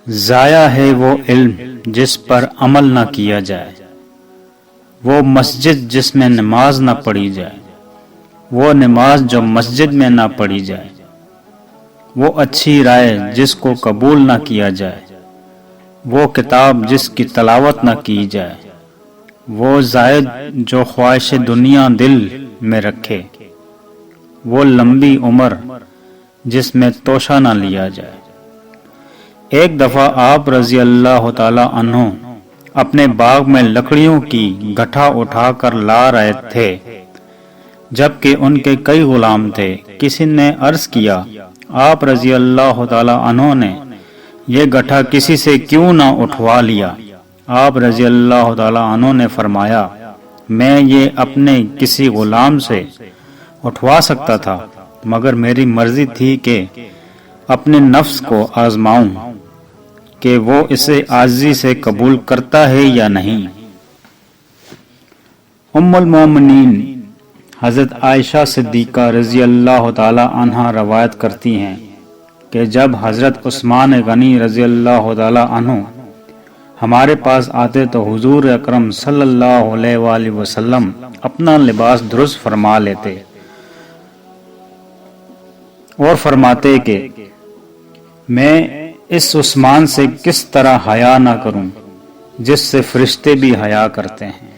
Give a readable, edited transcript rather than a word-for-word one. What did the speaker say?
ضائع ہے وہ علم جس پر عمل نہ کیا جائے، وہ مسجد جس میں نماز نہ پڑھی جائے، وہ نماز جو مسجد میں نہ پڑھی جائے، وہ اچھی رائے جس کو قبول نہ کیا جائے، وہ کتاب جس کی تلاوت نہ کی جائے، وہ زائد جو خواہش دنیا دل میں رکھے، وہ لمبی عمر جس میں توشہ نہ لیا جائے۔ ایک دفعہ آپ رضی اللہ تعالی عنہ اپنے باغ میں لکڑیوں کی گٹھا اٹھا کر لا رہے تھے، جبکہ ان کے کئی غلام تھے۔ کسی نے عرض کیا، آپ رضی اللہ تعالی عنہ نے یہ گٹھا کسی سے کیوں نہ اٹھوا لیا؟ آپ رضی اللہ تعالی عنہ نے فرمایا، میں یہ اپنے کسی غلام سے اٹھوا سکتا تھا، مگر میری مرضی تھی کہ اپنے نفس کو آزماؤں کہ وہ اسے عاجزی سے قبول کرتا ہے یا نہیں۔ ام المومنین حضرت عائشہ صدیقہ رضی اللہ تعالی عنہا روایت کرتی ہیں کہ جب حضرت عثمان غنی رضی اللہ تعالی عنہ ہمارے پاس آتے تو حضور اکرم صلی اللہ علیہ وآلہ وسلم اپنا لباس درست فرما لیتے اور فرماتے کہ میں اس عثمان سے کس طرح حیا نہ کروں جس سے فرشتے بھی حیا کرتے ہیں۔